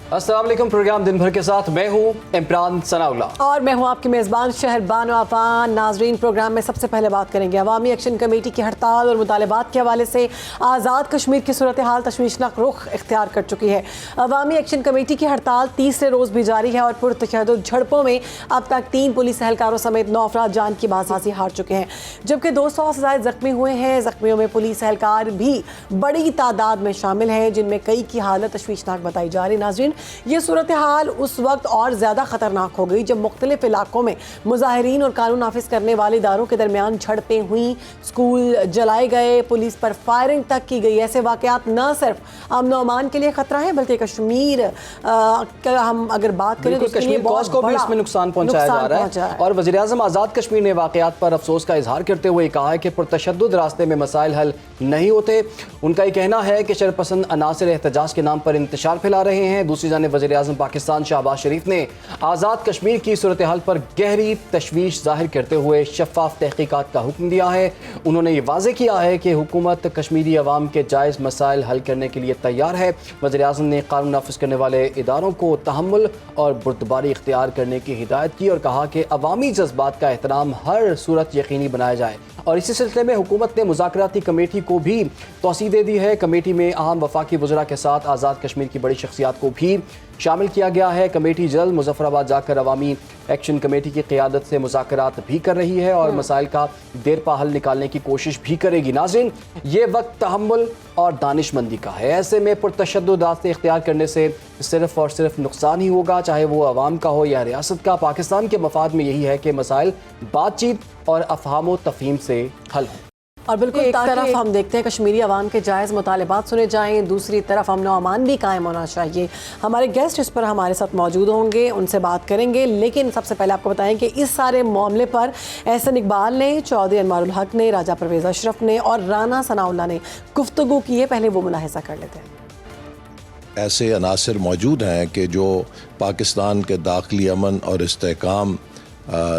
अस्सलाम वालेकुम। प्रोग्राम दिन भर के साथ मैं हूं इमरान सनाउल्लाह और मैं हूं आपकी मेज़बान शहरबानो आफान। नाजरीन, प्रोग्राम में सबसे पहले बात करेंगे अवामी एक्शन कमेटी की हड़ताल और मुतालबात के हवाले से। आज़ाद कश्मीर की सूरत हाल तशवीशनाक रुख इख्तियार कर चुकी है। अवामी एक्शन कमेटी की हड़ताल तीसरे रोज़ भी जारी है और पुरतशद्दुद झड़पों में अब तक 3 पुलिस एहलकारों समेत 9 अफराद जान की बाजी हार चुके हैं, जबकि 200 से ज़ायद जख्मी हुए हैं। जख्मियों में पुलिस एहलकार भी बड़ी तादाद में शामिल हैं, जिनमें कई की हालत तशवीशनाक बताई जा रही। नाजरीन, ये सूरत हाल उस वक्त और ज़्यादा ख़तरनाक हो गई जब मुख्तलिफ इलाकों में मुजाहिरीन और कानून नाफिज करने वाले इदारों के दरमियान झड़पें हुई, स्कूल जलाए गए, पुलिस पर फायरिंग तक की गई। ऐसे वाक़यात न सिर्फ अमन व अमान के लिए ख़तरा है, बल्कि कश्मीर का हम अगर बात करें तो कश्मीर कॉज को भी इसमें नुकसान पहुंचाया जा रहा है। और वज़ीर-ए-आज़म आज़ाद कश्मीर ने वाक़यात पर अफसोस का इजहार करते हुए कहा है कि पुरतशद्दुद रास्ते में मसाइल हल नहीं होते। उनका ये कहना है कि शरपसंद अनासिर एहतजाज के नाम पर इंतशार फैला रहे हैं। दूसरी जानिब वज़ीर-ए-आज़म पाकिस्तान शहबाज शरीफ ने आज़ाद कश्मीर की सूरत हाल पर गहरी तशवीश जाहिर करते हुए शफ़ाफ तहकीकात का हुक्म दिया है। उन्होंने ये वाज़ेह किया है कि हुकूमत कश्मीरी अवाम के जायज़ मसाइल हल करने के लिए तैयार है। वज़ीर-ए-आज़म ने कानून नाफिज करने वाले इदारों को तहम्मुल और बुर्दबारी इख्तियार करने की हिदायत की और कहा कि अवामी जज्बात का एहतराम हर सूरत यकीनी बनाया जाए। और इसी सिलसिले में हुकूमत ने मुज़ाकराती कमेटी को भी तौसीह दे दी है। कमेटी में अहम वफाकी वज़रा के साथ आज़ाद कश्मीर की बड़ी शख्सियात को भी शामिल किया गया है। कमेटी जल्द मुजफ्फराबाद जाकर अवामी एक्शन कमेटी की क़ियादत से मुज़ाकरात भी कर रही है और मसाइल का देरपा हल निकालने की कोशिश भी करेगी। नाज़रीन, ये वक्त तहम्मुल और दानिशमंदी का है। ऐसे में पुरतशद्दुद रास्ते इख्तियार करने से सिर्फ़ और सिर्फ नुकसान ही होगा, चाहे वो अवाम का हो या रियासत का। पाकिस्तान के मफाद में यही है कि मसाइल बातचीत और अफ़हाम व तफ़हीम से हल हो। और बिल्कुल एक तरफ हम देखते हैं कश्मीरी अवाम के जायज़ मुतालबात सुने जाएँ, दूसरी तरफ अमन व अमान भी कायम होना चाहिए। हमारे गेस्ट इस पर हमारे साथ मौजूद होंगे, उनसे बात करेंगे। लेकिन सबसे पहले आपको बताएं कि इस सारे मामले पर एहसन इकबाल ने, चौधरी अनवारुल हक ने, राजा परवेज़ अशरफ ने और राना सनाउल्लाह ने गुफ्तगू की है। पहले वो मुलाहिज़ा कर लेते हैं। ऐसे अनासर मौजूद हैं कि जो पाकिस्तान के दाखिली अमन और इस्तेहकाम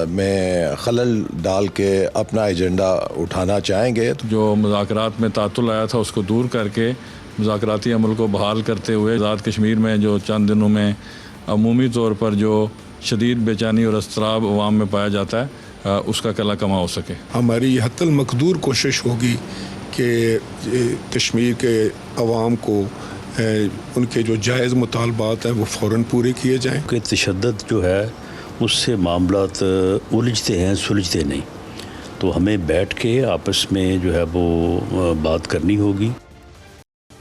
में खलल डाल के अपना एजेंडा उठाना चाहेंगे। जो मुज़ाकरात में तातुल आया था उसको दूर करके मुज़ाकराती अमल को बहाल करते हुए आज़ाद कश्मीर में जो चंद दिनों में अमूमी तौर पर जो शदीद बेचैनी और अस्तराब अवाम में पाया जाता है उसका कला कमा हो सके। हमारी हत्तल मकदूर कोशिश होगी कि कश्मीर के अवाम को उनके जो जायज़ मुतालबात हैं वो फ़ौरन पूरे किए जाएँ। कि तशद्दुद जो है उससे मामलात उलझते हैं, सुलझते नहीं। तो हमें बैठ के आपस में जो है वो बात करनी होगी।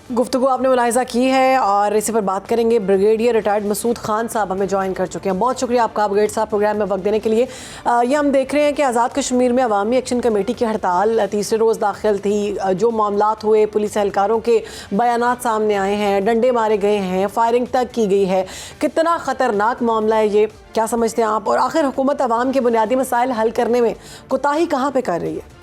गुफ्तगू आपने मुलाहिज़ा की है और इसी पर बात करेंगे। ब्रिगेडियर रिटायर्ड मसूद खान साहब हमें ज्वाइन कर चुके हैं। बहुत शुक्रिया आपका ब्रिगेड साहब प्रोग्राम में वक्त देने के लिए। ये हम देख रहे हैं कि आज़ाद कश्मीर में अवामी एक्शन कमेटी की हड़ताल तीसरे रोज़ दाखिल थी। जो मामलात हुए, पुलिस एहलकारों के बयानात सामने आए हैं, डंडे मारे गए हैं, फायरिंग तक की गई है। कितना ख़तरनाक मामला है ये, क्या समझते हैं आप? और आखिर हुकूमत अवाम के बुनियादी मसाइल हल करने में कोताही कहाँ पर कर रही है?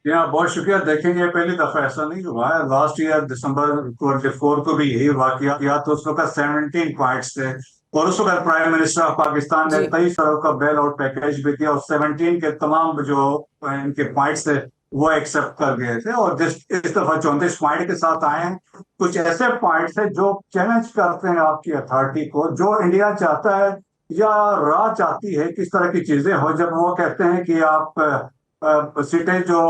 बहुत शुक्रिया। देखेंगे पहली दफा ऐसा नहीं हुआ है। लास्ट ईयर दिसंबर 24 को भी यही वाकया किया, तो उस वक्त 17 पॉइंट्स थे और उस वक्त प्राइम मिनिस्टर ऑफ पाकिस्तान ने 23 अरब का बेल आउट पैकेज भी दिया और 17 के तमाम जो इनके पॉइंट्स थे वो एक्सेप्ट कर गए थे। और इस दफा 34 पॉइंट के साथ आए हैं। कुछ ऐसे पॉइंट्स है जो चैलेंज करते हैं आपकी अथॉरिटी को, जो इंडिया चाहता है या राह चाहती है किस तरह की चीजें हो। जब वो कहते हैं कि आप सीटें जो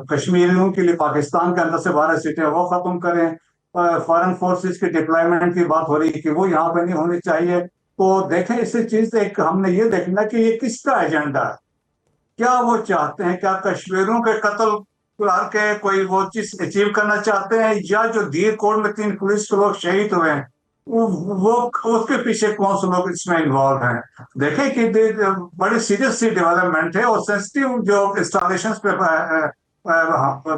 कश्मीरियों के लिए पाकिस्तान के अंदर से 12 सीटें वो खत्म करें, फॉरेन फोर्सेस की डिप्लॉयमेंट की बात हो रही है कि वो यहाँ पे नहीं होनी चाहिए। तो देखें, इससे चीज एक हमने ये देखना कि ये किसका एजेंडा है, क्या वो चाहते हैं, क्या कश्मीरियों के कत्ल करके कोई वो चीज अचीव करना चाहते हैं, या जो दीर कोट में 3 पुलिस के लोग शहीद हुए हैं वो उसके पीछे कौन से लोग इसमें इन्वॉल्व हैं। देखें कि बड़ी सीरियस सी डेवलपमेंट है और सेंसिटिव जो इंस्टॉलेशन पे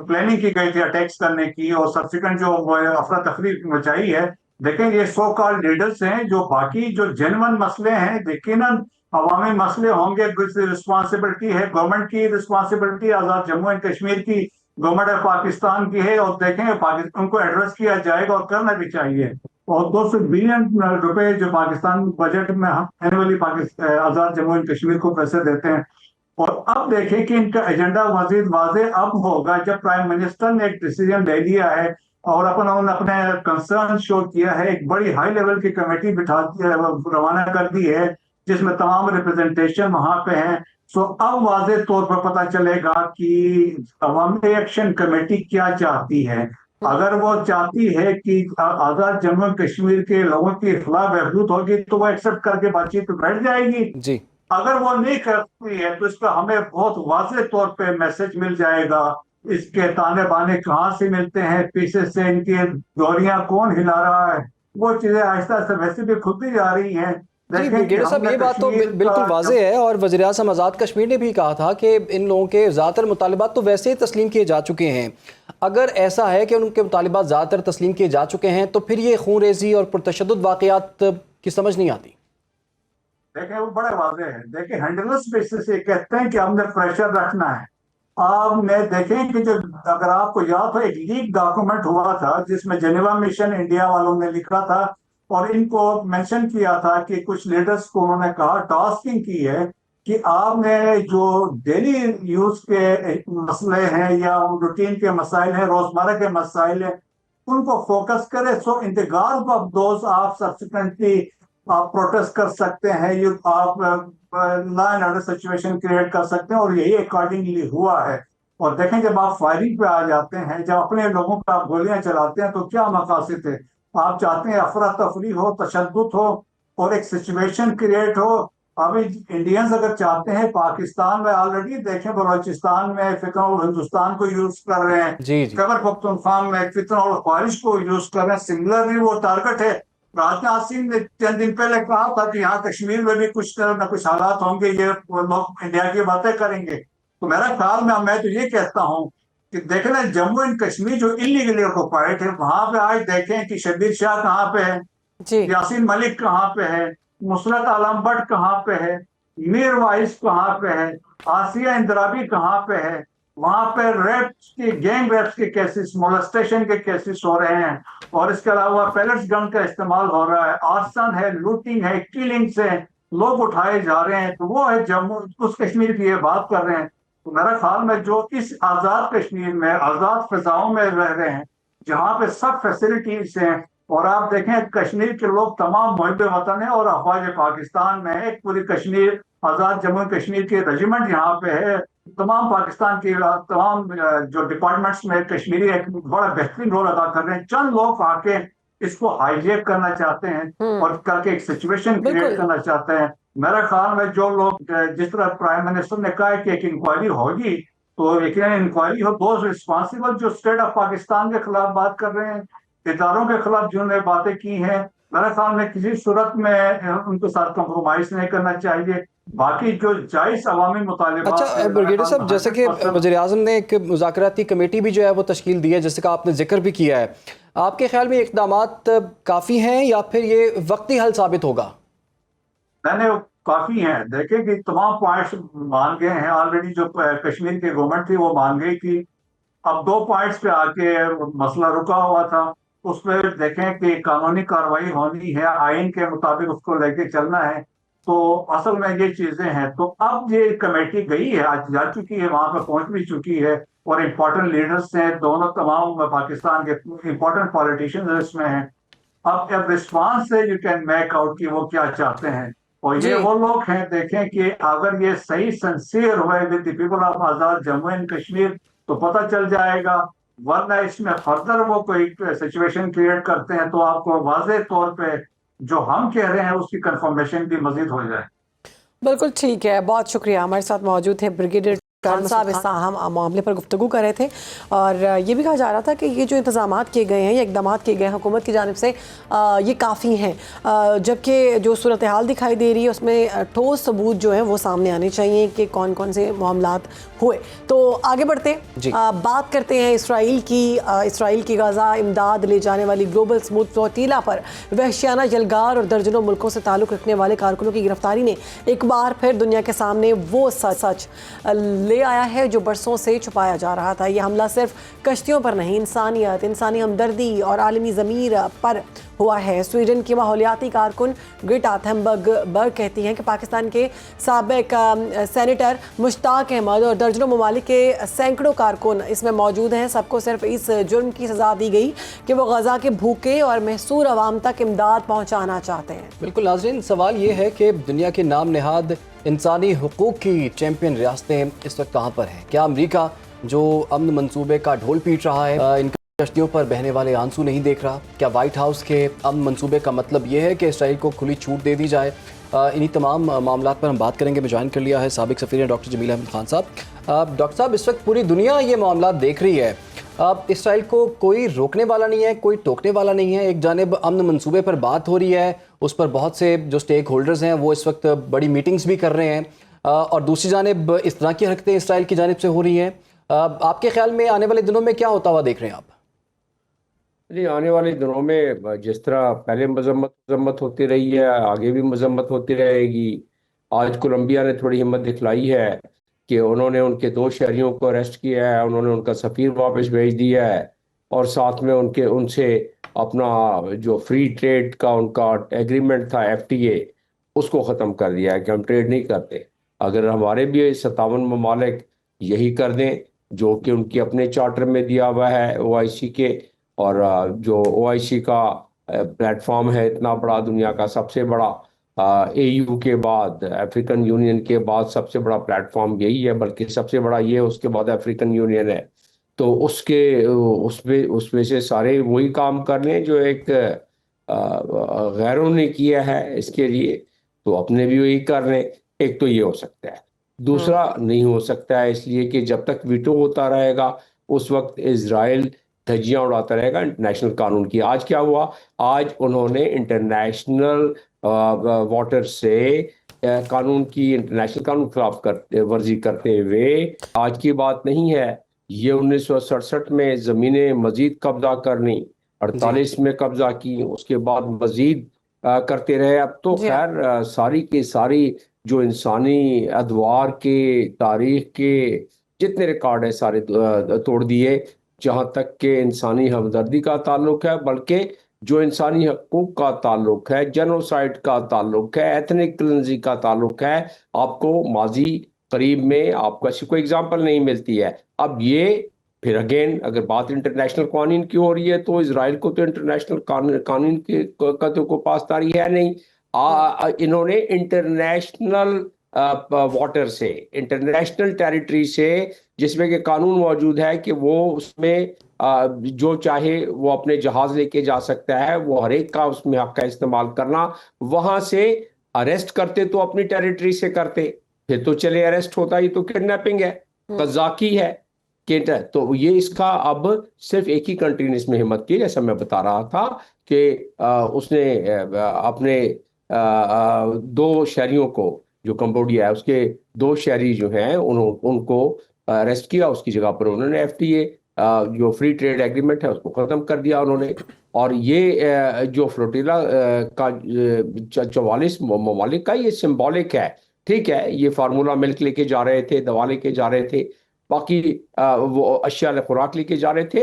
प्लानिंग की गई थी अटैक्स करने की और सब्सिक्वेंट जो अफरा तफरी मचाई है। देखें, ये सो कॉल्ड लीडर्स हैं जो बाकी जो जेन्युइन मसले हैं, यकीनन अवामी मसले होंगे, रिस्पॉन्सिबिलिटी है गवर्नमेंट की, responsibility Azad Jammu and Kashmir की, गवर्नमेंट ऑफ पाकिस्तान की है। और देखें उनको एड्रेस किया जाएगा और करना भी चाहिए। और 200 बिलियन रुपए जो पाकिस्तान बजट में हम annually Azad Jammu and Kashmir को पैसे देते हैं। और अब देखें कि इनका एजेंडा मजीद वाज़ेह अब होगा जब प्राइम मिनिस्टर ने एक डिसीजन ले लिया है और अपने कंसर्न शो किया है, एक बड़ी हाई लेवल की कमेटी बिठा दी है, रवाना कर दी है, जिसमें तमाम रिप्रेजेंटेशन वहां पे हैं। सो अब वाज़े तौर पर पता चलेगा कि अवामी एक्शन कमेटी क्या चाहती है। अगर वो चाहती है कि आजाद जम्मू और कश्मीर के लोगों की इख्लाह बहबूद होगी तो वो एक्सेप्ट करके बातचीत में बैठ जाएगी। जी, अगर वो नहीं करती है तो इसका हमें बहुत वाज़े तौर पे मैसेज मिल जाएगा। इसके ताने बाने कहाँ से मिलते हैं, पीछे से इनकी डोरियां कौन हिला रहा है, वो चीजें आहिस्ता आहिस्ता वैसे भी खुलती जा रही हैं। जी देखें कि ब्रिगेडियर साहब, हमने ये बात तो कश्मीर बिल्कुल का- वाज़ेह है और वज़ीर आज़म आज़ाद कश्मीर ने भी कहा था कि इन लोगों के ज़्यादातर मुतालिबात तो वैसे ही तस्लीम किए जा चुके हैं। अगर ऐसा है कि उनके मुतालिबात ज़्यादातर तस्लीम किए जा चुके हैं तो फिर ये खून रेजी और पुरतशद्दुद वाक़यात की समझ नहीं आती। देखें वो बड़े वाजे है। देखें हैंडलर्स बेसिस से कहते हैं कि हमने प्रेशर रखना है। आप मैं देखें कि जो अगर आपको याद हो एक लीक डॉक्यूमेंट हुआ था जिसमें जेनेवा मिशन इंडिया वालों ने लिखा था और इनको मेंशन किया था कि कुछ लीडर्स को उन्होंने कहा, टास्किंग की है कि आपने जो डेली यूज के मसले हैं या रूटीन के मसाइल हैं, रोजमर्रा के मसाइल हैं, उनको फोकस करें। So in the guard of those आप सब्सिक्वेंटली आप प्रोटेस्ट कर सकते हैं, ये आप law and order situation create कर सकते हैं और यही अकॉर्डिंगली हुआ है। और देखें जब आप फायरिंग पे आ जाते हैं, जब अपने लोगों पर आप गोलियां चलाते हैं तो क्या मकासद है? आप चाहते हैं अफरा तफरी हो, तशद्दुद हो और एक सिचुएशन क्रिएट हो। अभी इंडियंस अगर चाहते हैं, पाकिस्तान में ऑलरेडी देखें बलोचिस्तान में फितन और हिंदुस्तान को यूज कर रहे हैं, जी जी, खैबर पख्तूनख्वा में फितन और ख्वारिश को यूज कर रहे हैं। सिमिलरली वो टारगेट है। राजनाथ सिंह ने चंद दिन पहले कहा था कि यहाँ कश्मीर में भी कुछ न कुछ हालात होंगे, ये लोग इंडिया की बातें करेंगे। तो मेरा ख्याल में मैं तो ये कहता हूँ कि देखना जम्मू एंड कश्मीर जो इलीगली ऑक्युपाइड है, वहां पे आज देखें कि शब्बीर शाह कहाँ पे है, जी यासीन मलिक कहाँ पे है, नुसरत आलम भट्ट कहाँ पे है, मीर वाइस कहाँ पे है, आसिया इंदिराबी कहाँ पे है। वहां पे रेप्स की, गैंग रेप्स के केसेस, मोलेस्टेशन के केसेस हो रहे हैं और इसके अलावा पैलेट्स गन का इस्तेमाल हो रहा है, आर्सन है, लूटिंग है, किलिंग्स है, लोग उठाए जा रहे हैं। तो वो है जम्मू, उस कश्मीर की ये बात कर रहे हैं। तो मेरा ख्याल में जो इस आजाद कश्मीर में, आजाद फिजाओं में रह रहे हैं, जहाँ पे सब फैसिलिटीज हैं, और आप देखें कश्मीर के लोग तमाम मुहिब वतन है और अफवाज पाकिस्तान में है, पूरी कश्मीर, आजाद जम्मू कश्मीर की रेजिमेंट यहाँ पे है, तमाम पाकिस्तान की तमाम जो डिपार्टमेंट्स में कश्मीरी एक बड़ा बेहतरीन रोल अदा कर रहे हैं। चंद लोग आके इसको हाईजेक करना चाहते हैं और करके एक सिचुएशन क्रिएट करना चाहते हैं। मेरा ख्याल में जो लोग, जिस तरह प्राइम मिनिस्टर ने कहा है कि एक इंक्वायरी होगी, तो एक इंक्वायरी हो, दोस्त रिस्पॉन्सिबल जो स्टेट ऑफ पाकिस्तान के खिलाफ बात कर रहे हैं, इदारों के खिलाफ जिन्होंने बातें की हैं, मेरे ख्याल में किसी सूरत में उनके साथ कंप्रोमाइज नहीं करना चाहिए। बाकी जो जायज अवामी मुतालिबात। अच्छा ब्रिगेडियर साहब, जैसे कि वज़ीर आज़म ने एक मुज़ाकराती कमेटी भी जो है वो तश्कील दी है, जैसे कि आपने जिक्र भी किया है, आपके ख्याल में इक़दामात काफ़ी हैं या फिर ये वक्ती हल साबित होगा? मैंने काफी हैं। देखें कि तमाम पॉइंट्स मान गए हैं ऑलरेडी। जो कश्मीर की गवर्नमेंट थी वो मान गई थी। अब 2 पॉइंट्स पे आके मसला रुका हुआ था। उसमें देखें कि कानूनी कार्रवाई होनी है, आइन के मुताबिक उसको लेके चलना है। तो असल में ये चीजें हैं। तो अब ये कमेटी गई है, आज जा चुकी है, वहां पर पहुंच भी चुकी है और इम्पोर्टेंट लीडर्स हैं, दोनों तमाम पाकिस्तान के इम्पोर्टेंट पॉलिटिशियंस इसमें हैं। अब रिस्पॉन्स से यू कैन मेक आउट कि वो क्या चाहते हैं। और ये वो लोग हैं, देखें कि अगर ये सही सिंसियर हुए with the people of Azad Jammu and Kashmir तो पता चल जाएगा, वरना इसमें फर्दर वो कोई सिचुएशन क्रिएट करते हैं तो आपको वाज़ेह तौर पे जो हम कह रहे हैं उसकी कंफर्मेशन भी मजीद हो जाए। बिल्कुल ठीक है, बहुत शुक्रिया। हमारे साथ मौजूद है ब्रिगेडियर खान साहब, इस अहम मामले पर गुफ्तगू कर रहे थे और ये भी कहा जा रहा था कि ये जो इंतजाम किए गए हैं या इकदाम किए गए हैं हुकूमत की जानिब से, ये काफ़ी हैं, जबकि जो सूरत हाल दिखाई दे रही है उसमें ठोस सबूत जो हैं वो सामने आने चाहिए कि कौन कौन से मामलात हुए। तो आगे बढ़ते बात करते हैं इसराइल की गाज़ा इमदाद ले जाने वाली ग्लोबल स्मूथ फ्लोटीला पर वहशियाना जलगार और दर्जनों मुल्कों से ताल्लुक़ रखने वाले कारकुनों की गिरफ्तारी ने एक बार फिर दुनिया के सामने वो सच ले आया है जो बरसों से छुपाया जा रहा था। यह हमला सिर्फ कश्तियों पर नहीं, इंसानियत, इंसानी हमदर्दी और आलमी ज़मीर पर हुआ है। स्वीडन की माहौलियाती कारकुन ग्रेटा थुनबर्ग कहती हैं कि पाकिस्तान के साबिक सेनेटर मुश्ताक अहमद और दर्जनों ममालिक के सैकड़ों कारकुन इसमें मौजूद हैं। सबको सिर्फ इस जुर्म की सज़ा दी गई कि वो गजा के भूखे और महसूर अवाम तक इमदाद पहुँचाना चाहते हैं। बिल्कुल नाज़रीन, सवाल ये है कि दुनिया के नाम नहाद इंसानी हुकूक की चैंपियन रियासतें इस वक्त कहाँ पर हैं? क्या अमरीका जो अमन मंसूबे का ढोल पीट रहा है इनकी कश्तियों पर बहने वाले आंसू नहीं देख रहा? क्या वाइट हाउस के अमन मंसूबे का मतलब ये है कि इसराइल को खुली छूट दे दी जाए? इन्हीं तमाम मामला पर हम बात करेंगे। मैं ज्वाइन कर लिया है साबिक सफ़ीर डॉक्टर जमील अहमद खान साहब। डॉक्टर साहब, इस वक्त पूरी दुनिया ये मामला देख रही है। अब इसराइल को कोई रोकने वाला नहीं है, कोई टोकने वाला नहीं है। एक जानिब अमन मंसूबे पर बात हो रही है, उस पर बहुत से जो स्टेक होल्डर्स हैं वो इस वक्त बड़ी मीटिंग्स भी कर रहे हैं, और दूसरी जानिब इस तरह की हरकतें इसराइल की जानिब से हो रही हैं। आपके ख्याल में आने वाले दिनों में क्या होता हुआ देख रहे हैं आप? जी, आने वाले दिनों में जिस तरह पहले मजम्मत होती रही है, आगे भी मजम्मत होती रहेगी। आज कोलंबिया ने थोड़ी हिम्मत दिखलाई है कि उन्होंने उनके 2 शहरियों को अरेस्ट किया है, उन्होंने उनका सफ़ीर वापस भेज दिया है और साथ में उनसे अपना जो फ्री ट्रेड का उनका एग्रीमेंट था FTA उसको ख़त्म कर दिया है कि हम ट्रेड नहीं करते। अगर हमारे भी 57 ममालिक यही कर दें जो कि उनकी अपने चार्टर में दिया हुआ है OIC के, और जो OIC का प्लेटफॉर्म है इतना बड़ा, दुनिया का सबसे बड़ा, AU के बाद, अफ्रीकन यूनियन के बाद सबसे बड़ा प्लेटफॉर्म यही है, बल्कि सबसे बड़ा ये, उसके बाद अफ्रीकन यूनियन है। तो उसमें से सारे वही काम कर लें जो एक गैरों ने किया है इसके लिए, तो अपने भी वही कर लें। एक तो ये हो सकता है, दूसरा नहीं हो सकता है, इसलिए कि जब तक वीटो होता रहेगा उस वक्त इजराइल धज्जियां उड़ाता रहेगा इंटरनेशनल कानून की। आज क्या हुआ? आज उन्होंने इंटरनेशनल वाटर से कानून की, इंटरनेशनल कानून खिलाफ वर्जी करते हुए, आज की बात नहीं है, ये 1967 में ज़मीनें मजीद कब्जा करनी, 48 में कब्जा की, उसके बाद मजीद करते रहे। अब तो खैर सारी की सारी जो इंसानी अदवार के, तारीख के जितने रिकॉर्ड है सारे तोड़ दिए, जहाँ तक के इंसानी हमदर्दी का ताल्लुक है, बल्कि जो इंसानी हकूक का ताल्लुक है, जेनोसाइड का ताल्लुक है, एथनिक क्लिंजिंग का ताल्लुक है, आपको माजी करीब में आपको ऐसी कोई एग्जांपल नहीं मिलती है। अब ये फिर अगेन अगर बात इंटरनेशनल कानून की हो रही है तो इजराइल को तो इंटरनेशनल कानून का तो कोई पासदारी है नहीं। इन्होंने इंटरनेशनल वाटर से, इंटरनेशनल टेरिटरी से, जिसमें कि कानून मौजूद है कि वो उसमें जो चाहे वो अपने जहाज लेके जा सकता है, वो हर एक का उसमें हक का इस्तेमाल करना। वहां से अरेस्ट करते तो अपनी टेरिटरी से करते, फिर तो चले अरेस्ट होता, ही तो किडनैपिंग है, कज़ाकी है। तो ये इसका अब सिर्फ एक ही कंट्री ने इसमें हिम्मत की, जैसा मैं बता रहा था कि उसने अपने 2 शहरियों को, जो कंबोडिया है उसके 2 शहरी जो हैं उनको अरेस्ट किया, उसकी जगह पर उन्होंने FTA जो फ्री ट्रेड एग्रीमेंट है उसको ख़त्म कर दिया उन्होंने। और ये जो फ्लोटिला का 44 ममालिक का ये सिंबॉलिक है, ठीक है, ये फार्मूला मिल्क लेके जा रहे थे, दवा लेके जा रहे थे, बाकी वो अशिया खुराक लेके जा रहे थे।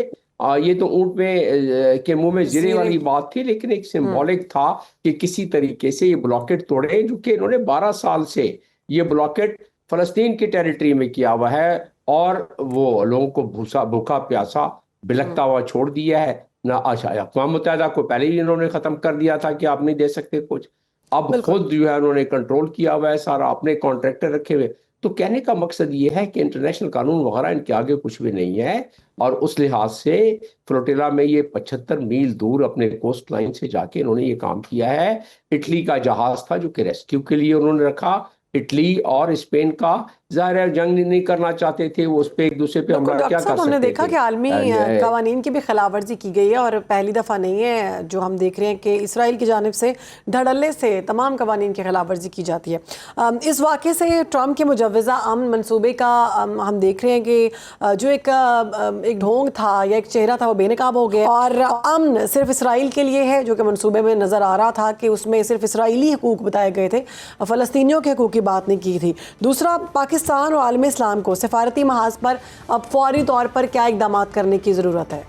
ये तो ऊँट में के मुंह में जीरे वाली बात थी, लेकिन एक सिंबॉलिक था कि किसी तरीके से ये ब्लॉकेट तोड़े, जो कि इन्होंने 12 साल से ये ब्लॉकेट फ़लस्तीन की टेरिटरी में किया हुआ है, और वो लोगों को भूखा प्यासा बिलखता हुआ छोड़ दिया है ना। अच्छा, अक़वाम मुत्तहिदा को पहले ही इन्होंने ख़त्म कर दिया था कि आप नहीं दे सकते कुछ, अब खुद जो है उन्होंने कंट्रोल किया हुआ है सारा, अपने कॉन्ट्रैक्टर रखे हुए। तो कहने का मकसद ये है कि इंटरनेशनल कानून वगैरह इनके आगे कुछ भी नहीं है, और उस लिहाज से फ्लोटिला में ये 75 मील दूर अपने कोस्ट लाइन से जाके इन्होंने ये काम किया है। इटली का जहाज था जो कि रेस्क्यू के लिए उन्होंने रखा, इटली और स्पेन का, ज़ाहिर है जंग नहीं करना चाहते थे वो, उस पर एक दूसरे पे हमला क्या कर सकते थे। हमने देखा कि आलमी कवानीन की भी खिलाफवर्जी की गई है, और पहली दफ़ा नहीं है जो हम देख रहे हैं कि इसराइल की जानिब से धड़ल्ले से तमाम कवानीन की खिलाफवर्जी की जाती है। इस वाक़े से ट्रम्प के मुजव्वज़ा अमन मनसूबे का हम देख रहे हैं कि जो एक ढोंग था या एक चेहरा था वो बेनकाब हो गया, और अमन सिर्फ इसराइल के लिए है, जो कि मनसूबे में नज़र आ रहा था कि उसमें सिर्फ इसराइली हकूक़ बताए गए थे, फ़लस्तीनियों के हकूक़ की बात नहीं की थी। दूसरा, पाकिस्तान और आलम इस्लाम को सफारती महाज पर अब फौरी तौर पर क्या इक़दामात करने की ज़रूरत है?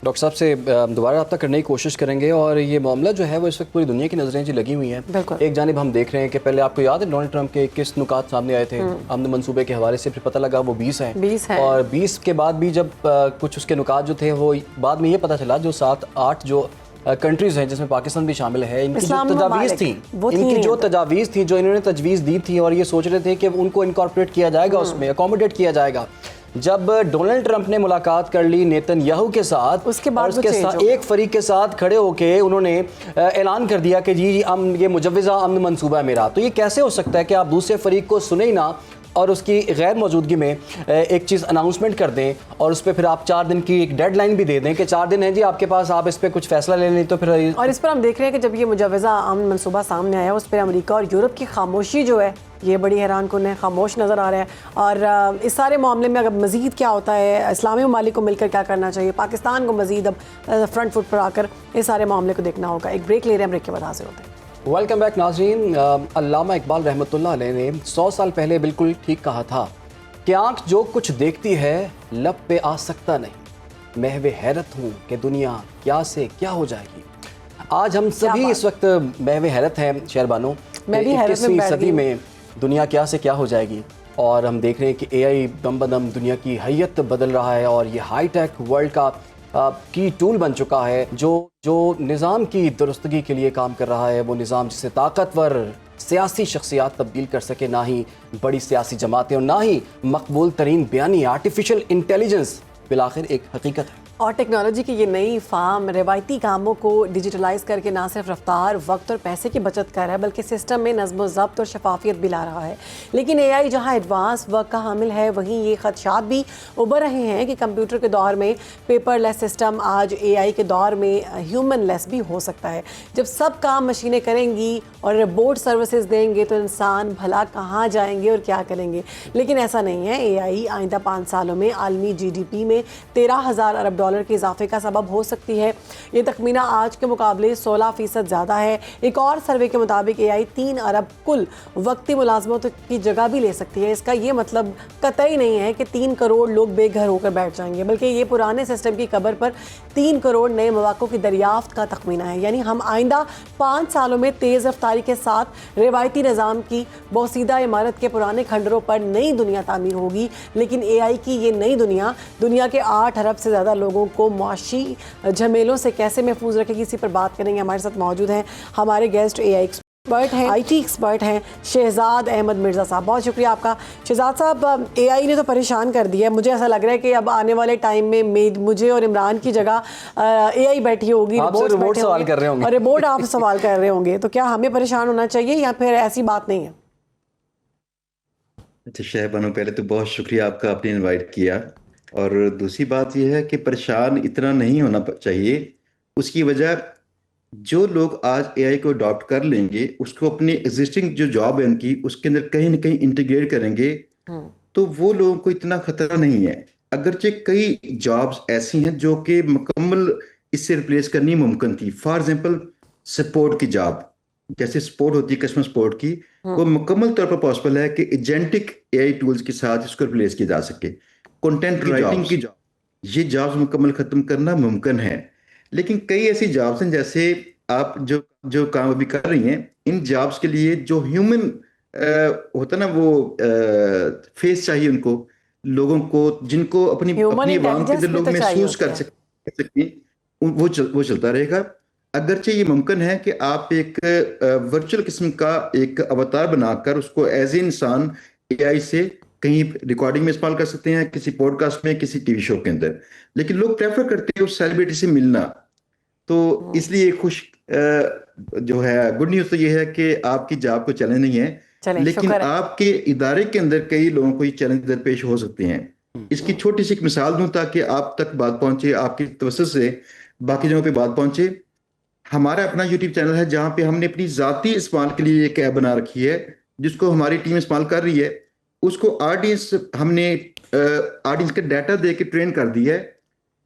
डॉक्टर साहब से दोबारा रब्ता करने की कोशिश करेंगे और ये मामला जो है वो इस वक्त पूरी दुनिया की नज़रें जी लगी हुई हैं। एक जानिब हम देख रहे हैं कि पहले आपको याद है डोनाल्ड ट्रंप के किस नुकात सामने आए थे अमन मंसूबे के हवाले से, फिर पता लगा वो 20 हैं और 20 के बाद भी जब कुछ उसके नुकात जो थे वो बाद में ये पता चला जो 7-8 जो कंट्रीज हैं जिसमें पाकिस्तान भी शामिल है, इनकी जो तजावीज़ थी जो इन्होंने तजवीज़ दी थी और ये सोच रहे थे कि उनको इनकॉर्पोरेट किया जाएगा, उसमें अकोमोडेट किया जाएगा। जब डोनाल्ड ट्रंप ने मुलाकात कर ली नेतन्याहू के साथ, उसके साथ एक फरीक के साथ खड़े होके उन्होंने ऐलान कर दिया कि जी ये मुजव्वज़ा अमन मंसूबा है मेरा। तो ये कैसे हो सकता है कि आप दूसरे फरीक को सुने ही ना और उसकी गैर मौजूदगी में एक चीज़ अनाउंसमेंट कर दें और उस पर फिर आप 4 दिन की एक डेडलाइन भी दे दें कि 4 दिन है जी आपके पास, आप इस पर कुछ फैसला ले लें। तो फिर और इस पर हम देख रहे हैं कि जब ये मुजव्वज़ा अमन मंसूबा सामने आया उस पर अमेरिका और यूरोप की खामोशी जो है ये बड़ी हैरान कुन है, खामोश नज़र आ रहा है। और इस सारे मामले में अगर मज़ीद क्या होता है, इस्लामी ममालिक को मिलकर क्या करना चाहिए, पाकिस्तान को मज़ीद अब फ्रंट फुट पर आकर इस सारे मामले को देखना होगा। एक ब्रेक ले रहे हैं, ब्रेक के बाद हाजिर होते हैं। वेलकम बैक नाज़रीन। अल्लामा इकबाल रहमतुल्लाह अलैह ने 100 साल पहले बिल्कुल ठीक कहा था कि आँख जो कुछ देखती है लब पे आ सकता नहीं, महवे हैरत हूँ कि दुनिया क्या से क्या हो जाएगी। आज हम सभी इस वक्त महवे हैरत हैं शहरबानो, 21वीं सदी में दुनिया क्या से क्या हो जाएगी। और हम देख रहे हैं कि AI दम बदम दुनिया की हैयत बदल रहा है और ये हाईटेक वर्ल्ड का की टूल बन चुका है जो निज़ाम की दुरुस्तगी के लिए काम कर रहा है। वो निज़ाम जिसे ताकतवर सियासी शख्सियात तब्दील कर सके, ना ही बड़ी सियासी जमातें और ना ही मकबूल तरीन बयानी। आर्टिफिशियल इंटेलिजेंस बिलाखिर एक हकीकत है और टेक्नोलॉजी की ये नई फार्म रवायती कामों को डिजिटलाइज करके ना सिर्फ रफ्तार, वक्त और पैसे की बचत कर रहा है बल्कि सिस्टम में नज़्म ज़ब्त और शफाफियत भी ला रहा है। लेकिन AI जहां एडवांस वर्क का हामिल है वहीं ये खदशात भी उभर रहे हैं कि कंप्यूटर के दौर में पेपरलेस सिस्टम आज AI के दौर में ह्यूमन लेस भी हो सकता है। जब सब काम मशीनें करेंगी और रोबोट सर्विसेज देंगे तो इंसान भला कहाँ जाएंगे और क्या करेंगे। लेकिन ऐसा नहीं है। AI आइंदा 5 सालों में आलमी GDP में 13,000 अरब डॉलर के इजाफे का सबब हो सकती है। ये तखमीना आज के मुकाबले 16% ज़्यादा है। एक और सर्वे के मुताबिक AI 3 अरब कुल वक्ती मुलाजमतों की जगह भी ले सकती है। इसका ये मतलब कतई नहीं है कि 3 करोड़ लोग बेघर होकर बैठ जाएंगे, बल्कि ये पुराने सिस्टम की कब्र पर 3 करोड़ नए मौक़ों की दरियाफ्त का तखमीना है। यानी हम आइंदा 5 सालों में तेज़ रफ्तारी के साथ रिवायती निज़ाम की बोसीदा इमारत के पुराने खंडरों पर नई दुनिया तामीर होगी। लेकिन AI की ये नई दुनिया के 8 अरब से ज़्यादा लोगों को मुआशी झमेलों से कैसे महफूज रखेगी, इसी पर बात करेंगे। हमारे साथ मौजूद हैं हमारे गेस्ट AI एक्सपर्ट हैं, IT एक्सपर्ट हैं शहजाद अहमद मिर्ज़ा साहब। बहुत शुक्रिया आपका। शहजाद साहब, AI ने तो परेशान कर दिया है। मुझे ऐसा लग रहा है कि अब आने वाले टाइम में मुझे और इमरान की जगह AI बैठी होगी, रोबोट सवाल कर रहे होंगे और रोबोट आप सवाल कर रहे होंगे। तो क्या हमें परेशान होना चाहिए या फिर ऐसी बात नहीं है? अच्छा शहबानो, पहले तो बहुत शुक्रिया आपका, आपने इनवाइट किया। और दूसरी बात यह है कि परेशान इतना नहीं होना चाहिए। उसकी वजह जो लोग आज AI को अडॉप्ट कर लेंगे, उसको अपनी एग्जिस्टिंग जो जॉब है उनकी उसके अंदर कहीं ना कहीं इंटीग्रेट करेंगे, तो वो लोगों को इतना खतरा नहीं है। अगरचे कई जॉब्स ऐसी हैं जो कि मुकम्मल इससे रिप्लेस करनी मुमकिन थी। फॉर एग्जांपल सपोर्ट की जॉब, जैसे सपोर्ट होती है कस्टमर सपोर्ट की, वो मुकम्मल तौर पर पॉसिबल है कि एजेंटिक AI टूल्स के साथ इसको रिप्लेस किया जा सके। कंटेंट राइटिंग की जॉब, ये जॉब्स मुकम्मल खत्म करना मुमकिन है। लेकिन कई ऐसी जॉब्स हैं, जैसे आप जो काम अभी कर रही हैं, इन जॉब्स के लिए जो ह्यूमन होता ना, वो फेस चाहिए उनको, लोगों को जिनको अपनी आवाम के अंदर लोग महसूस कर सकें, वो चलता रहेगा। अगरचे ये मुमकिन है कि आप एक वर्चुअल किस्म का एक अवतार बनाकर उसको एज ए इंसान AI से कहीं रिकॉर्डिंग में इस्तेमाल कर सकते हैं, किसी पॉडकास्ट में, किसी टीवी शो के अंदर। लेकिन लोग प्रेफर करते हैं उस सेलिब्रिटी से मिलना। तो इसलिए जो है गुड न्यूज़ तो ये है कि आपकी जॉब को चैलेंज नहीं है, लेकिन आपके इदारे के अंदर कई लोगों को ये चैलेंज दरपेश हो सकते हैं। इसकी छोटी सी एक मिसाल दूं ताकि आप तक बात पहुंचे, आपकी तवज्जो से बाकी जगहों पे बात पहुंचे। हमारा अपना YouTube चैनल है जहां पे हमने अपनी जाती इस्तेमाल के लिए एक ऐप बना रखी है, जिसको हमारी टीम इस्तेमाल कर रही है। उसको हमने ऑडियंस का डाटा दे के ट्रेन कर दिया है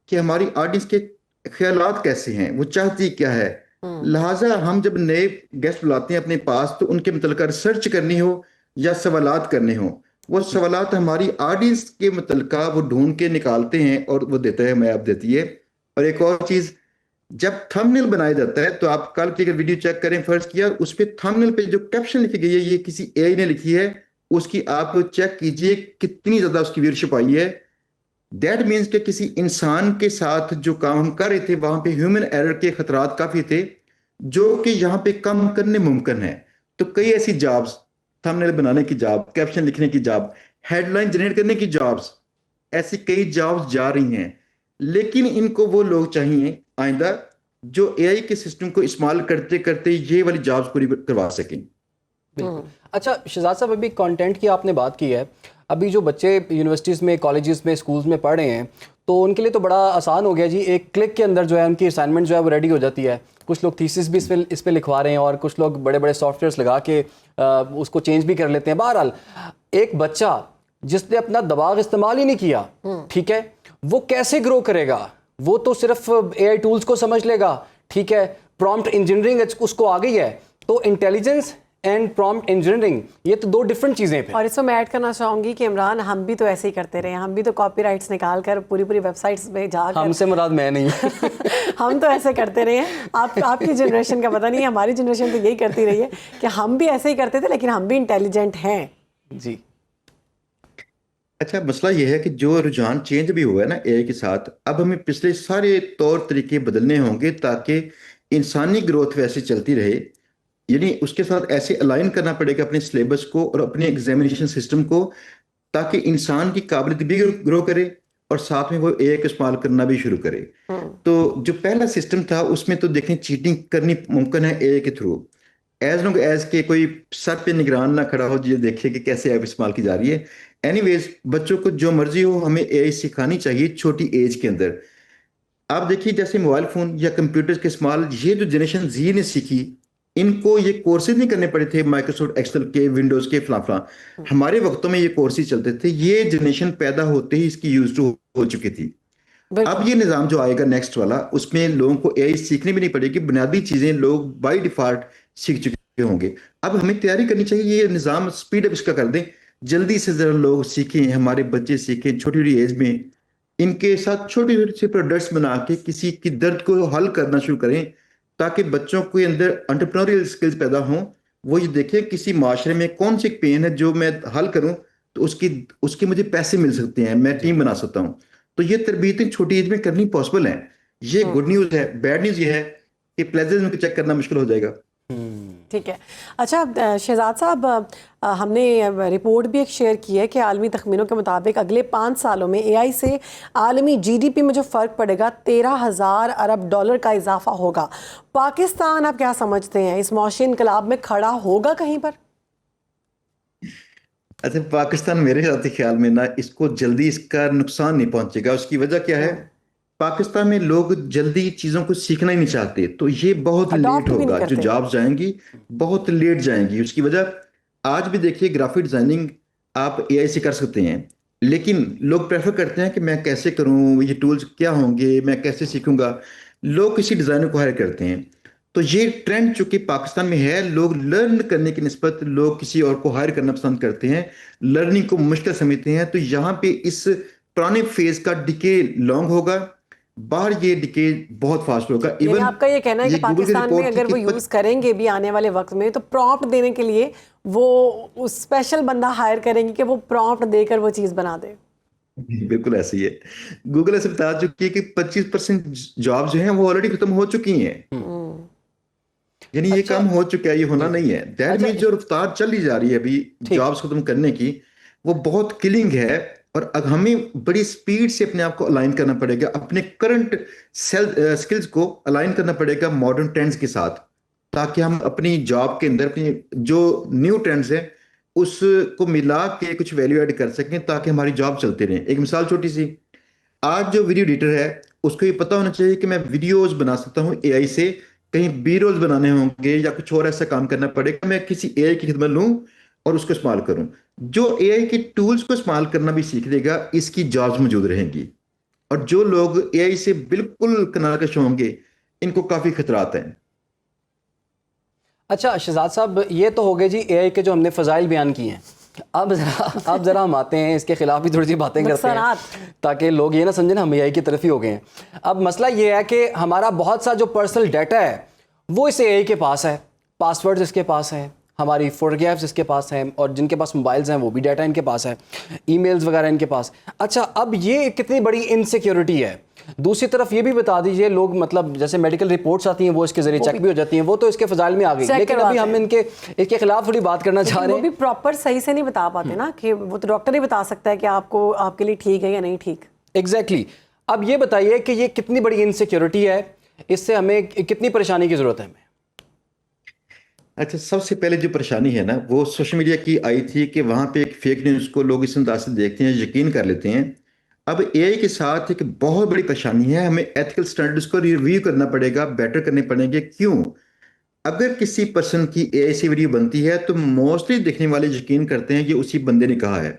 कि हमारी ऑडियंस के ख्यालात कैसे हैं, वो चाहती क्या है। लिहाजा हम जब नए गेस्ट बुलाते हैं अपने पास, तो उनके मतलब रिसर्च करनी हो या सवालात करने हो, वो सवालात हमारी ऑडियंस के मतलब वो ढूंढ के निकालते हैं और वो देता है, हमें ऐप देती है। और एक और चीज, जब थंबनेल बनाया जाता है तो आप कल की अगर वीडियो चेक करें, फर्ज किया, उस पे थंबनेल पे जो कैप्शन लिखी गई है ये किसी एआई ने लिखी है, उसकी आप चेक कीजिए कितनी ज्यादा उसकी व्यूअरशिप आई है। दैट मीन्स कि किसी इंसान के साथ जो काम हम कर रहे थे वहां पे ह्यूमन एरर के खतरात काफी थे, जो कि यहाँ पे कम करने मुमकिन है। तो कई ऐसी जॉब्स, थंबनेल बनाने की जॉब, कैप्शन लिखने की जॉब, हेडलाइन जनरेट करने की जॉब्स, ऐसी कई जॉब्स जा रही हैं, लेकिन इनको वो लोग चाहिए आइंदा जो एआई के सिस्टम को इस्तेमाल करते करते ये वाली जॉब्स पूरी करवा सकें। बिल्कुल। अच्छा शहजाद साहब, अभी कंटेंट की आपने बात की है, अभी जो बच्चे यूनिवर्सिटीज़ में, कॉलेजेस में, स्कूल्स में पढ़ रहे हैं तो उनके लिए तो बड़ा आसान हो गया जी, एक क्लिक के अंदर जो है उनकी असाइनमेंट जो है वो रेडी हो जाती है। कुछ लोग थीसिस भी इस पे लिखवा रहे हैं और कुछ लोग बड़े बड़े सॉफ्टवेयर्स लगा के उसको चेंज भी कर लेते हैं। बहरहाल एक बच्चा जिसने अपना दिमाग इस्तेमाल ही नहीं किया, ठीक है, वो कैसे ग्रो करेगा? वो तो सिर्फ एआई टूल्स को समझ लेगा, ठीक है, प्रॉम्प्ट इंजीनियरिंग उसको आ गई है, तो इंटेलिजेंस एंड प्रॉम्प्ट इंजीनियरिंग ये तो दो डिफरेंट चीज़ें हैं। और इसमें मैं ऐड करना चाहूंगी कि इमरान, हम भी तो ऐसे ही करते रहे, हम भी तो कॉपीराइट्स निकाल कर पूरी वेबसाइट्स में जाकर, हमसे मुराद मैं नहीं हम तो ऐसे करते रहे हैं। आपकी जनरेशन का पता नहीं, हमारी जनरेशन तो यही करती रही है कि हम भी ऐसे ही करते थे, लेकिन हम भी इंटेलिजेंट हैं जी। अच्छा, मसला यह है कि जो रुझान चेंज भी हुआ है ना एआई के साथ, अब हमें पिछले सारे तौर तरीके बदलने होंगे ताकि इंसानी ग्रोथ वैसे चलती रहे। यानी उसके साथ ऐसे अलाइन करना पड़ेगा अपने सिलेबस को और अपने एग्जामिनेशन सिस्टम को, ताकि इंसान की काबिलियत भी ग्रो करे और साथ में वो एआई का इस्तेमाल करना भी शुरू करे। तो जो पहला सिस्टम था उसमें तो देखें चीटिंग करनी मुमकिन है एआई के थ्रू, एज लॉन्ग एज के कोई सर पे निगरान ना खड़ा हो, ये देखे कि कैसे ऐप इस्तेमाल की जा रही है। एनीवेज, बच्चों को जो मर्जी हो हमें एआई सिखानी चाहिए छोटी एज के अंदर। आप देखिए जैसे मोबाइल फोन या कंप्यूटर के इस्तेमाल ये जो जनरेशन जी ने सीखी, इनको ये कोर्सेज नहीं करने पड़े थे माइक्रोसॉफ्ट एक्सेल के, विंडोज के, फला। हमारे वक्तों में ये कोर्सेज चलते थे, ये जनरेशन पैदा होते ही इसकी यूज टू हो चुकी थी। अब ये निज़ाम जो आएगा नेक्स्ट वाला, उसमें लोगों को एआई सीखने भी नहीं पड़ेगी, बुनियादी चीजें लोग बाय डिफॉल्ट सीख चुके होंगे। अब हमें तैयारी करनी चाहिए, ये निज़ाम स्पीड अप इसका कर दें, जल्दी से जरा लोग सीखें, हमारे बच्चे सीखें छोटी छोटी एज में, इनके साथ छोटे छोटे से प्रोडक्ट्स बना के किसी की दर्द को हल करना शुरू करें, ताकि बच्चों के अंदर एंटरप्रेन्योरियल स्किल्स पैदा हों। वो ये देखें किसी माशरे में कौन सी पेन है जो मैं हल करूं तो उसके मुझे पैसे मिल सकते हैं, मैं टीम बना सकता हूं। तो ये तरबियतें छोटी एज में करनी पॉसिबल है। ये गुड न्यूज़ है। बैड न्यूज़ ये है कि प्लेजर को चेक करना मुश्किल हो जाएगा। ठीक है। अच्छा शहजाद साहब, हमने रिपोर्ट भी एक शेयर की है कि आलमी तखमीनों के मुताबिक अगले 5 सालों में एआई से आलमी जीडीपी में जो फ़र्क पड़ेगा 13,000 अरब डॉलर का इजाफा होगा। पाकिस्तान आप क्या समझते हैं, इस मौशी इनकलाब में खड़ा होगा कहीं पर? अच्छा, पाकिस्तान मेरे साथ ख्याल में ना इसको जल्दी इसका नुकसान नहीं पहुंचेगा। उसकी वजह क्या है? पाकिस्तान में लोग जल्दी चीजों को सीखना ही नहीं चाहते, तो ये बहुत लेट होगा। जो जॉब्स जाएंगी बहुत लेट जाएंगी। उसकी वजह आज भी देखिए, ग्राफिक डिजाइनिंग आप एआई से कर सकते हैं, लेकिन लोग प्रेफर करते हैं कि मैं कैसे करूं, ये टूल्स क्या होंगे, मैं कैसे सीखूंगा। लोग किसी डिजाइनर को हायर करते हैं। तो ये ट्रेंड चूंकि पाकिस्तान में है, लोग लर्न करने की निस्बत लोग किसी और को हायर करना पसंद करते हैं, लर्निंग को मुश्किल समझते हैं। तो यहाँ पे इस पुराने फेज का डिके लॉन्ग होगा, बाहर ये डिके बहुत फास्ट होगा। इवन आपका ये कहना है कि पाकिस्तान में अगर वो यूज करेंगे भी आने वाले वक्त में, तो प्रॉम्प्ट देने के लिए वो स्पेशल बंदा हायर करेंगे कि वो प्रॉम्प्ट देकर वो चीज बना दे। बिल्कुल ऐसे ही है। गूगल ऐसे बता चुकी है कि 25% जॉब जो है वो ऑलरेडी खत्म हो चुकी हैं। यानी ये काम हो चुका है, ये होना नहीं है। दैट मींस जो रफ्तार चली जा रही है अभी जॉब्स खत्म करने की, वो बहुत किलिंग है। और अब हमें बड़ी स्पीड से अपने आप को अलाइन करना पड़ेगा, अपने करंट स्किल्स को अलाइन करना पड़ेगा मॉडर्न ट्रेंड्स के साथ, ताकि हम अपनी जॉब के अंदर अपनी जो न्यू ट्रेंड्स है उसको मिला के कुछ वैल्यू ऐड कर सकें, ताकि हमारी जॉब चलते रहे। एक मिसाल छोटी सी, आज जो वीडियो एडिटर है उसको ये पता होना चाहिए कि मैं वीडियोज बना सकता हूँ एआई से, कहीं बी रोल्स बनाने होंगे या कुछ और ऐसा काम करना पड़ेगा, मैं किसी एआई की खिदमत लूँ और उसको इस्तेमाल करूँ। जो एआई के टूल्स को इस्तेमाल करना भी सीख लेगा, इसकी जॉब्स मौजूद रहेंगी। और जो लोग एआई से बिल्कुल कनाकश होंगे, इनको काफी खतरात हैं। अच्छा शहजाद साहब, ये तो हो गए जी एआई के जो हमने फ़ज़ाइल बयान किए हैं, अब जरा हम आते हैं इसके खिलाफ भी थोड़ी सी बातें करते हैं ताकि लोग ये ना समझे ना हम एआई की तरफ ही हो गए हैं। अब मसला ये है कि हमारा बहुत सा जो पर्सनल डाटा है वो इस एआई के पास है, पासवर्ड्स इसके पास हैं, हमारी फोटोग्राफ्स इसके पास हैं, और जिनके पास मोबाइल्स हैं वो भी डाटा इनके पास है, ईमेल्स वगैरह इनके पास। अच्छा, अब ये कितनी बड़ी इनसिक्योरिटी है। दूसरी तरफ ये भी बता दीजिए, लोग मतलब जैसे मेडिकल रिपोर्ट्स आती हैं वो इसके जरिए चेक भी हो जाती हैं, वो तो इसके फजाइल में आ गई, लेकिन अभी हम इसके खिलाफ थोड़ी बात करना चाह रहे हैं। वो भी प्रॉपर सही से नहीं बता पाते ना, कि वो तो डॉक्टर ही बता सकता है कि आपको आपके लिए ठीक है या नहीं ठीक। एग्जैक्टली। अब ये बताइए कि ये कितनी बड़ी इनसिक्योरिटी है, इससे हमें कितनी परेशानी की जरूरत है हमें। अच्छा, सबसे पहले जो परेशानी है ना वो सोशल मीडिया की आई थी कि वहाँ पे एक फेक न्यूज़ को लोग इस अंदाज से देखते हैं, यकीन कर लेते हैं। अब एआई के साथ एक बहुत बड़ी परेशानी है, हमें एथिकल स्टैंडर्ड्स को रिव्यू करना पड़ेगा, बेटर करने पड़ेंगे। क्यों? अगर किसी पर्सन की एआई से वीडियो बनती है तो मोस्टली देखने वाले यकीन करते हैं ये उसी बंदे ने कहा है।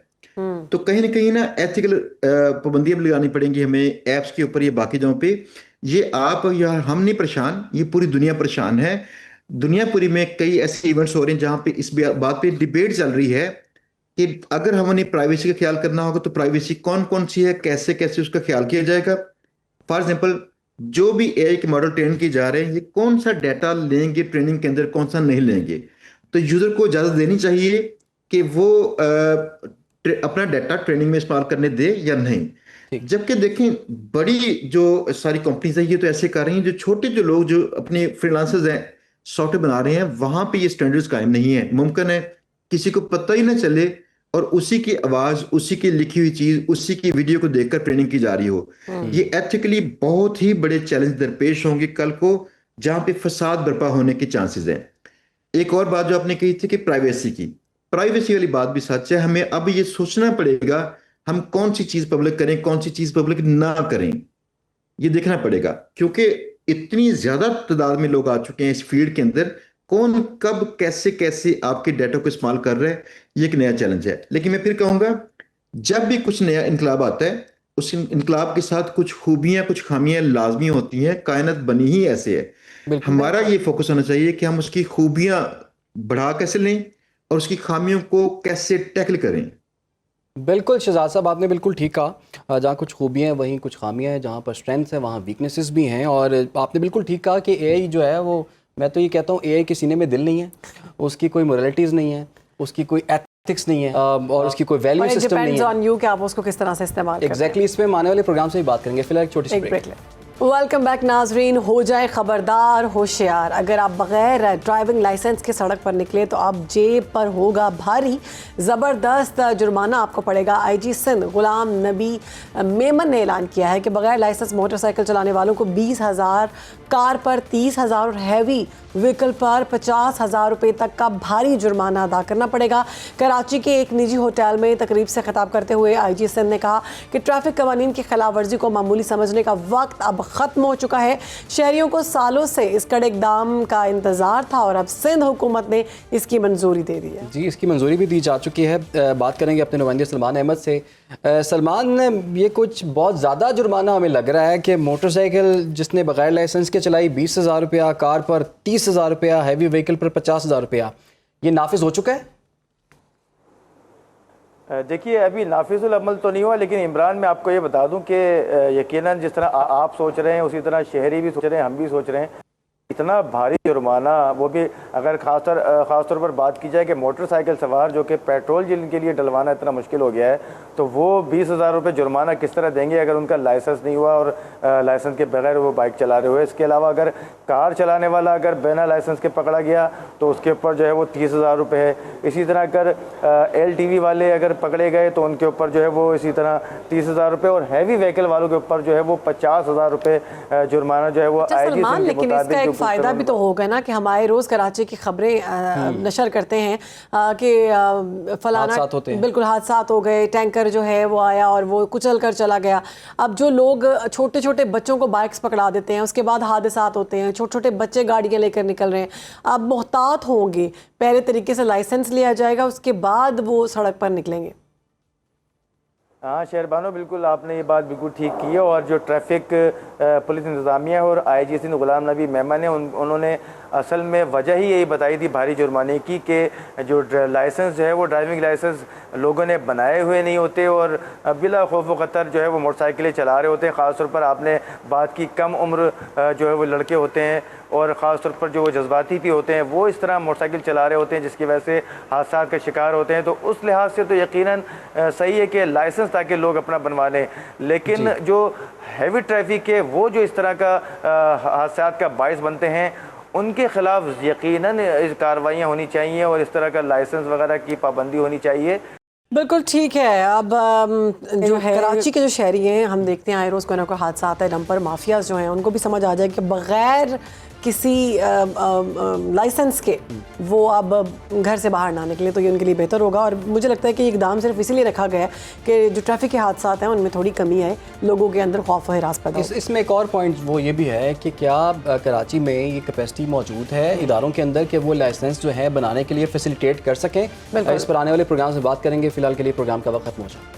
तो कहीं ना एथिकल पाबंदियां भी लगानी पड़ेंगी हमें ऐप्स के ऊपर, ये बाकी जगहों पे। ये आप या हम नहीं परेशान, ये पूरी दुनिया परेशान है। दुनिया पूरी में कई ऐसे इवेंट्स हो रहे हैं जहां पे इस बात पे डिबेट चल रही है कि अगर हमने प्राइवेसी का ख्याल करना होगा तो प्राइवेसी कौन कौन सी है, कैसे कैसे उसका ख्याल किया जाएगा। फॉर एग्जाम्पल, जो भी एआई के मॉडल ट्रेन किए जा रहे हैं, ये कौन सा डाटा लेंगे ट्रेनिंग के अंदर, कौन सा नहीं लेंगे। तो यूजर को इजाजत देनी चाहिए कि वो अपना डाटा ट्रेनिंग में इस्तेमाल करने दे या नहीं। जबकि देखें, बड़ी जो सारी कंपनीज है ये तो ऐसे कर रही हैं, जो छोटे जो लोग जो अपने फ्रीलांसर्स हैं, सॉफ्टवेयर बना रहे हैं, वहां पे ये स्टैंडर्ड्स कायम नहीं है। मुमकिन है किसी को पता ही ना चले और उसी की आवाज, उसी की लिखी हुई चीज, उसी की वीडियो को देखकर ट्रेनिंग की जा रही हो। ये एथिकली बहुत ही बड़े चैलेंज दरपेश होंगे कल को, जहां पे फसाद बर्पा होने के चांसेस हैं। एक और बात जो आपने कही थी कि प्राइवेसी वाली बात भी सच है। हमें अब ये सोचना पड़ेगा हम कौन सी चीज पब्लिक करें, कौन सी चीज पब्लिक ना करें, ये देखना पड़ेगा। क्योंकि इतनी ज्यादा तादाद में लोग आ चुके हैं इस फील्ड के अंदर, कौन कब कैसे कैसे आपके डाटा को इस्तेमाल कर रहा है, ये एक नया चैलेंज है। लेकिन मैं फिर कहूंगा, जब भी कुछ नया इनकलाब आता है, उस इनकलाब के साथ कुछ खूबियां, कुछ खामियां लाजमी होती हैं। कायनात बनी ही ऐसे है। हमारा ये फोकस होना चाहिए कि हम उसकी खूबियां बढ़ा कैसे लें और उसकी खामियों को कैसे टैकल करें। बिल्कुल शहजाद साहब, आपने बिल्कुल ठीक कहा। जहाँ कुछ खूबियाँ हैं वहीं कुछ खामियाँ हैं, जहाँ पर स्ट्रेंथ्स हैं वहाँ वीकनेसेस भी हैं। और आपने बिल्कुल ठीक कहा कि एआई जो है वो, मैं तो ये कहता हूँ एआई के सीने में दिल नहीं है, उसकी कोई मोरालिटीज़ नहीं है, उसकी कोई एथिक्स नहीं है, और उसकी कोई वैल्यू सिस्टम नहीं है। ऑन यू कि आप उसको किस तरह से इस्तेमाल करते हैं। एग्जैक्टली, इस पर आने वाले प्रोग्राम से भी बात करेंगे। फिलहाल एक छोटी सी ब्रेक। वेलकम बैक नाजरीन। हो जाए खबरदार, होशियार। अगर आप बगैर ड्राइविंग लाइसेंस के सड़क पर निकले तो अब जेब पर होगा भारी, ज़बरदस्त जुर्माना आपको पड़ेगा। आईजी सिंध गुलाम नबी मेमन ने ऐलान किया है कि बगैर लाइसेंस मोटरसाइकिल चलाने वालों को 20,000, कार पर 30,000 और हैवी व्हीकल पर 50,000 रुपये तक का भारी जुर्माना अदा करना पड़ेगा। कराची के एक निजी होटल में तकरीब से खिताब करते हुए आईजी सिंध ने कहा कि ट्रैफिक कवानीन की खिलाफ वर्जी को मामूली समझने का वक्त अब ख़त्म हो चुका है। शहरियों को सालों से इस कड़े इक़दाम का इंतज़ार था और अब सिंध हुकूमत ने इसकी मंजूरी दे दी है। जी, इसकी मंजूरी भी दी जा चुकी है। बात करेंगे अपने नुमाइंदे सलमान अहमद से। सलमान, ये कुछ बहुत ज़्यादा जुर्माना हमें लग रहा है कि मोटरसाइकिल जिसने बगैर लाइसेंस के चलाई 20,000 रुपया, कार पर 30,000 रुपया, हैवी व्हीकल पर 50,000 रुपया, ये नाफिज हो चुका है। देखिए, अभी नाफिजुल अमल तो नहीं हुआ, लेकिन इमरान मैं आपको ये बता दूं कि यकीनन जिस तरह आप सोच रहे हैं उसी तरह शहरी भी सोच रहे हैं, हम भी सोच रहे हैं। इतना भारी जुर्माना, वो भी अगर ख़ास तौर पर बात की जाए कि मोटरसाइकिल सवार जो कि पेट्रोल जिनके लिए डलवाना इतना मुश्किल हो गया है, तो वो 20,000 रुपये जुर्माना किस तरह देंगे अगर उनका लाइसेंस नहीं हुआ और लाइसेंस के बगैर वो बाइक चला रहे हुए। इसके अलावा अगर कार चलाने वाला अगर बिना लाइसेंस के पकड़ा गया तो उसके ऊपर जो है वो 30,000 रुपये है। इसी तरह अगर LTV वाले अगर पकड़े गए तो उनके ऊपर जो है वो इसी तरह 30,000 रुपये, और हैवी व्हीकल वालों के ऊपर जो है वो 50,000 रुपये जुर्माना जो है वो आईजी के मुताबिक। फ़ायदा भी तो होगा ना कि हमारे रोज़ कराची की खबरें नशर करते हैं कि फलाना बिल्कुल हादसात हो गए, टैंकर जो है वो आया और वो कुचल कर चला गया। अब जो लोग छोटे छोटे बच्चों को बाइक्स पकड़ा देते हैं, उसके बाद हादसात होते हैं, छोटे छोटे बच्चे गाड़ियाँ लेकर निकल रहे हैं। अब मोहतात होंगे, पहले तरीके से लाइसेंस लिया जाएगा, उसके बाद वो सड़क पर निकलेंगे। हाँ शहरबानो, बिल्कुल आपने ये बात बिल्कुल ठीक की है। और जो ट्रैफिक पुलिस इंतज़ामिया और IGC सिंध गुलाम नबी मेमन ने उन्होंने असल में वजह ही यही बताई थी भारी जुर्माने की, कि जो लाइसेंस जो है वो ड्राइविंग लाइसेंस लोगों ने बनाए हुए नहीं होते और बिला खौफ व ख़तर जो है वो मोटरसाइकिलें चला रहे होते हैं। ख़ासतौर पर आपने बात की कम उम्र जो है वो लड़के होते हैं और ख़ास तौर पर जो वो जज्बाती भी होते हैं, वो इस तरह मोटरसाइकिल चला रहे होते हैं जिसकी वजह से हादसा का शिकार होते हैं। तो उस लिहाज से तो यकीनन सही है कि लाइसेंस ताकि लोग अपना बनवा लें, लेकिन जो हैवी ट्रैफिक है वो जो इस तरह का हादसा का बायस बनते हैं उनके ख़िलाफ़ यकीनन कार्रवाइयाँ होनी चाहिए और इस तरह का लाइसेंस वगैरह की पाबंदी होनी चाहिए। बिल्कुल ठीक है। अब जो है कराची के जो शहरी हैं, हम देखते हैं आए रोज़ कोई ना कोई हादसा आता है, डंपर माफियाज जो हैं उनको भी समझ आ जाए कि बग़ैर किसी लाइसेंस के वो अब घर से बाहर ना निकले, तो ये उनके लिए बेहतर होगा। और मुझे लगता है कि इकदाम सिर्फ इसीलिए रखा गया है कि जो ट्रैफिक के हादसा हैं उनमें थोड़ी कमी आए, लोगों के अंदर खौफ व हिरास पैदा हो। इसमें एक और पॉइंट वो ये भी है कि क्या कराची में ये कैपेसिटी मौजूद है इदारों के अंदर कि वो लाइसेंस जो है बनाने के लिए फैसिलिटेट कर सकें। इस पर आने वाले प्रोग्राम में बात करेंगे। फिलहाल के लिए प्रोग्राम का वक्त खत्म हो जाए।